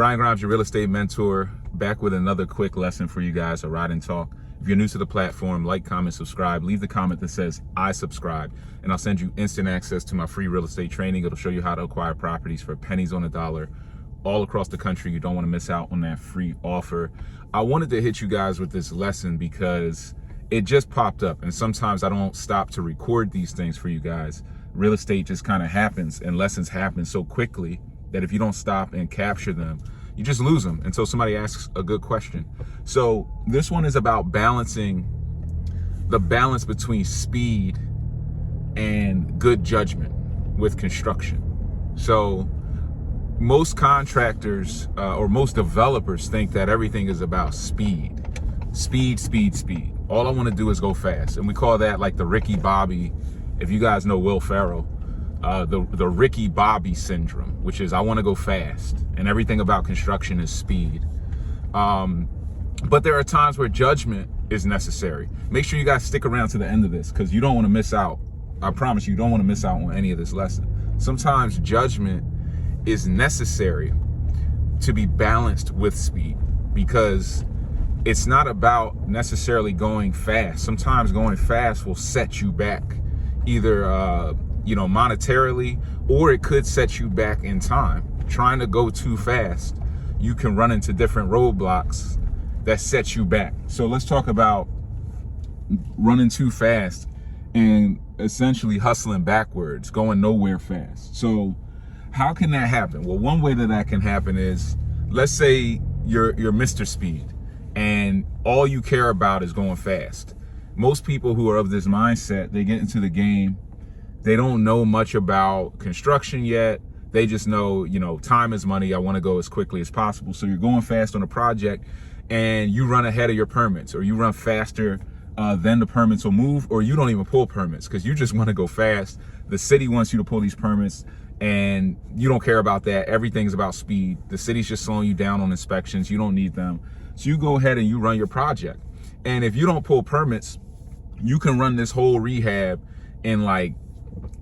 Brian Grimes, your real estate mentor, back with another quick lesson for you guys, a ride and talk. If you're new to the platform, like, comment, subscribe. Leave the comment that says, I subscribe, and I'll send you instant access to my free real estate training. It'll show you how to acquire properties for pennies on a dollar all across the country. You don't want to miss out on that free offer. I wanted to hit you guys with this lesson because it just popped up, and sometimes I don't stop to record these things for you guys. Real estate just kind of happens, and lessons happen so quickly that if you don't stop and capture them, you just lose them until somebody asks a good question. So this one is about balancing the balance between speed and good judgment with construction. So most contractors or most developers think that everything is about speed. Speed. All I want to do is go fast. And we call that like the Ricky Bobby, if you guys know Will Ferrell, the Ricky Bobby syndrome, which is I want to go fast, and everything about construction is speed. But there are times where judgment is necessary. Make sure you guys stick around to the end of this because you don't want to miss out. I promise you don't want to miss out on any of this lesson. Sometimes judgment is necessary to be balanced with speed because it's not about necessarily going fast. Sometimes going fast will set you back, either monetarily, or it could set you back in time. Trying to go too fast, you can run into different roadblocks that set you back. So let's talk about running too fast and essentially hustling backwards, going nowhere fast. So how can that happen? Well, one way that can happen is, let's say you're Mr. Speed and all you care about is going fast. Most people who are of this mindset, they get into the game, they don't know much about construction yet. They just know, time is money. I want to go as quickly as possible. So you're going fast on a project and you run ahead of your permits, or you run faster than the permits will move, or you don't even pull permits because you just want to go fast. The city wants you to pull these permits and you don't care about that. Everything's about speed. The city's just slowing you down on inspections. You don't need them. So you go ahead and you run your project. And if you don't pull permits, you can run this whole rehab in like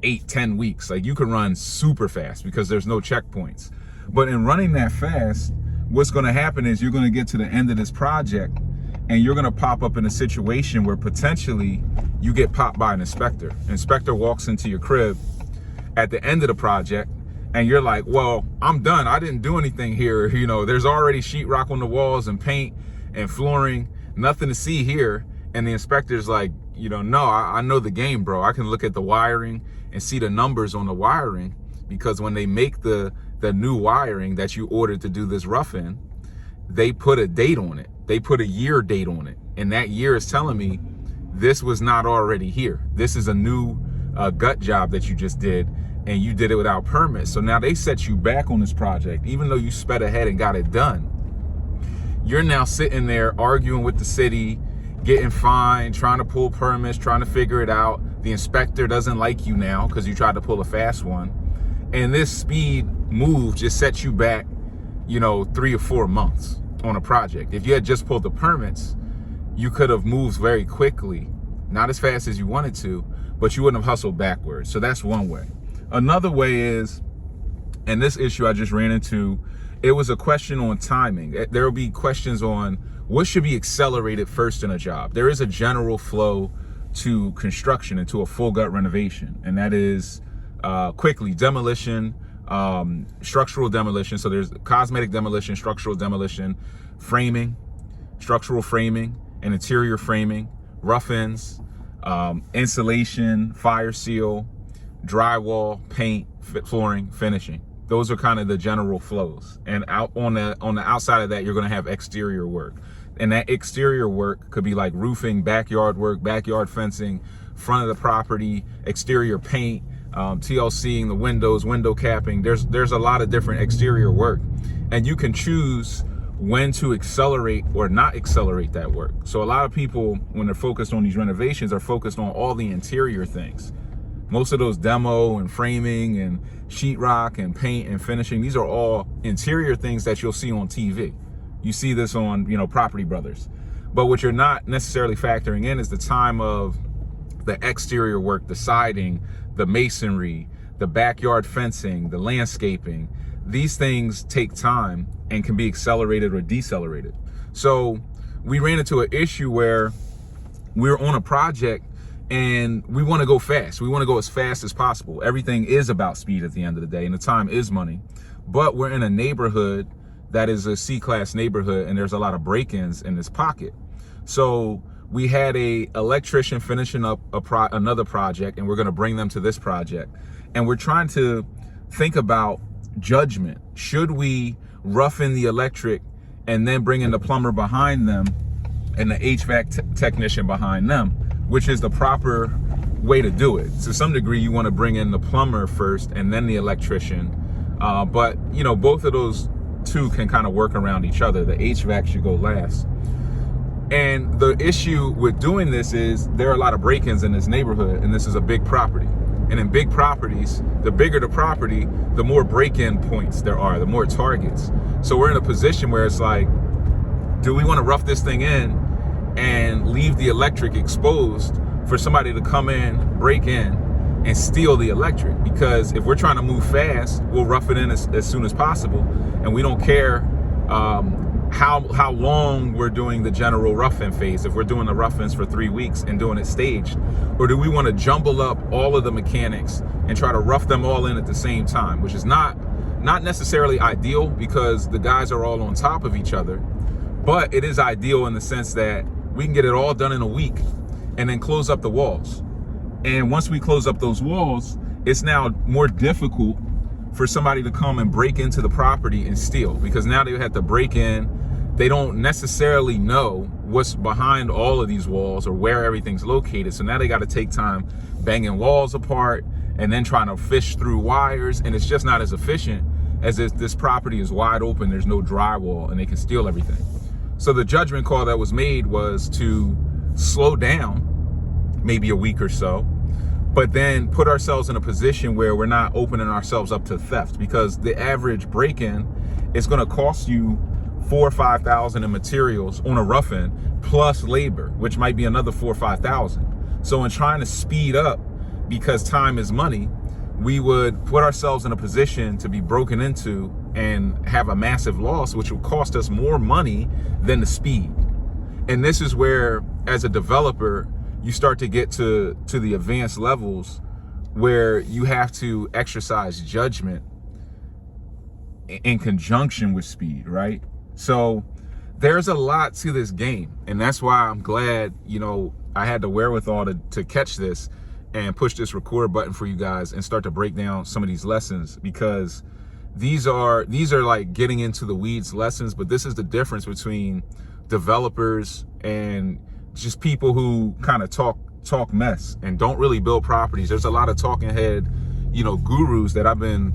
8-10 weeks. Like, you can run super fast because there's no checkpoints. But in running that fast, what's going to happen is you're going to get to the end of this project and you're going to pop up in a situation where potentially you get popped by an inspector. Inspector walks into your crib at the end of the project and you're like, well, I'm done. I didn't do anything here. There's already sheetrock on the walls and paint and flooring, nothing to see here. And the inspector's like, no, I know the game, bro. I can look at the wiring and see the numbers on the wiring, because when they make the new wiring that you ordered to do this rough-in, they put a date on it. They put a year date on it. And that year is telling me this was not already here. This is a new gut job that you just did, and you did it without permits. So now they set you back on this project, even though you sped ahead and got it done. You're now sitting there arguing with the city, getting fined, trying to pull permits, trying to figure it out. The inspector doesn't like you now because you tried to pull a fast one. And this speed move just sets you back, 3 or 4 months on a project. If you had just pulled the permits, you could have moved very quickly, not as fast as you wanted to, but you wouldn't have hustled backwards. So that's one way. Another way is, and this issue I just ran into, it was a question on timing. There will be questions on what should be accelerated first in a job. There is a general flow to construction and to a full gut renovation, and that is quickly demolition, structural demolition. So there's cosmetic demolition, structural demolition, framing, structural framing, and interior framing, rough-ins, insulation, fire seal, drywall, paint, flooring, finishing. Those are kind of the general flows. And out on the outside of that, you're going to have exterior work. And that exterior work could be like roofing, backyard work, backyard fencing, front of the property, exterior paint, TLCing the windows, window capping. There's a lot of different exterior work, and you can choose when to accelerate or not accelerate that work. So a lot of people, when they're focused on these renovations, are focused on all the interior things. Most of those demo and framing and sheetrock and paint and finishing, these are all interior things that you'll see on TV. You see this on, Property Brothers. But what you're not necessarily factoring in is the time of the exterior work, the siding, the masonry, the backyard fencing, the landscaping. These things take time and can be accelerated or decelerated. So we ran into an issue where we were on a project and we want to go fast. We want to go as fast as possible. Everything is about speed at the end of the day, and the time is money. But we're in a neighborhood that is a C-class neighborhood, and there's a lot of break-ins in this pocket. So we had a electrician finishing up another project, and we're going to bring them to this project. And we're trying to think about judgment. Should we rough in the electric and then bring in the plumber behind them and the HVAC technician behind them, which is the proper way to do it? To some degree, you want to bring in the plumber first and then the electrician. But you know, both of those two can kind of work around each other. The HVAC should go last. And the issue with doing this is there are a lot of break-ins in this neighborhood, and this is a big property. And in big properties, the bigger the property, the more break-in points there are, the more targets. So we're in a position where it's like, do we want to rough this thing in and leave the electric exposed for somebody to come in, break in, and steal the electric? Because if we're trying to move fast, we'll rough it in as soon as possible, and we don't care how long we're doing the general rough-in phase. If we're doing the rough-ins for 3 weeks and doing it staged, or do we want to jumble up all of the mechanics and try to rough them all in at the same time, which is not necessarily ideal because the guys are all on top of each other, but it is ideal in the sense that we can get it all done in a week and then close up the walls. And once we close up those walls, it's now more difficult for somebody to come and break into the property and steal, because now they have to break in. They don't necessarily know what's behind all of these walls or where everything's located. So now they got to take time banging walls apart and then trying to fish through wires. And it's just not as efficient as if this property is wide open, there's no drywall, and they can steal everything. So the judgment call that was made was to slow down maybe a week or so, but then put ourselves in a position where we're not opening ourselves up to theft, because the average break-in is going to cost you $4,000 or $5,000 in materials on a rough-in, plus labor, which might be another $4,000 or $5,000. So in trying to speed up, because time is money, we would put ourselves in a position to be broken into and have a massive loss, which will cost us more money than the speed. And this is where, as a developer, you start to get to the advanced levels where you have to exercise judgment in conjunction with speed, right? So there's a lot to this game, and that's why I'm glad, you know, I had the wherewithal to catch this and push this record button for you guys and start to break down some of these lessons, because these are like getting into the weeds lessons, but this is the difference between developers and just people who kind of talk mess and don't really build properties. There's a lot of talking head, you know, gurus that I've been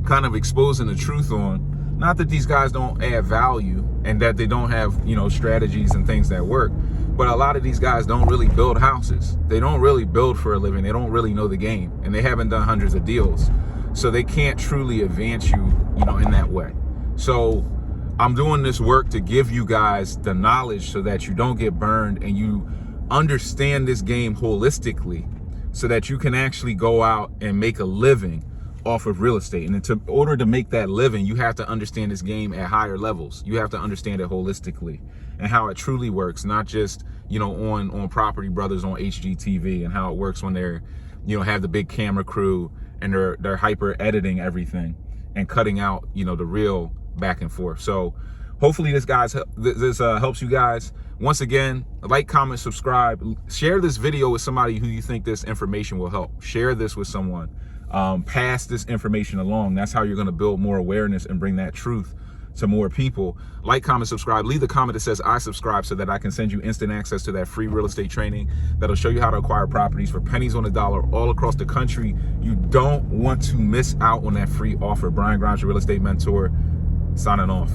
kind of exposing the truth on. Not that these guys don't add value and that they don't have, you know, strategies and things that work, but a lot of these guys don't really build houses. They don't really build for a living. They don't really know the game, and they haven't done hundreds of deals. So they can't truly advance you, you know, in that way. So I'm doing this work to give you guys the knowledge so that you don't get burned and you understand this game holistically, so that you can actually go out and make a living off of real estate. And in order to make that living, you have to understand this game at higher levels. You have to understand it holistically and how it truly works, not just, you know, on Property Brothers on HGTV, and how it works when they're, you know, have the big camera crew and they're hyper editing everything and cutting out, you know, the real back and forth. So hopefully this helps you guys. Once again, like, comment, subscribe, share this video with somebody who you think this information will help. Share this with someone. Pass this information along. That's how you're going to build more awareness and bring that truth to more people. Like, comment, subscribe. Leave the comment that says I subscribe, so that I can send you instant access to that free real estate training that'll show you how to acquire properties for pennies on the dollar all across the country. You don't want to miss out on that free offer. Brian Grimes, your real estate mentor, signing off.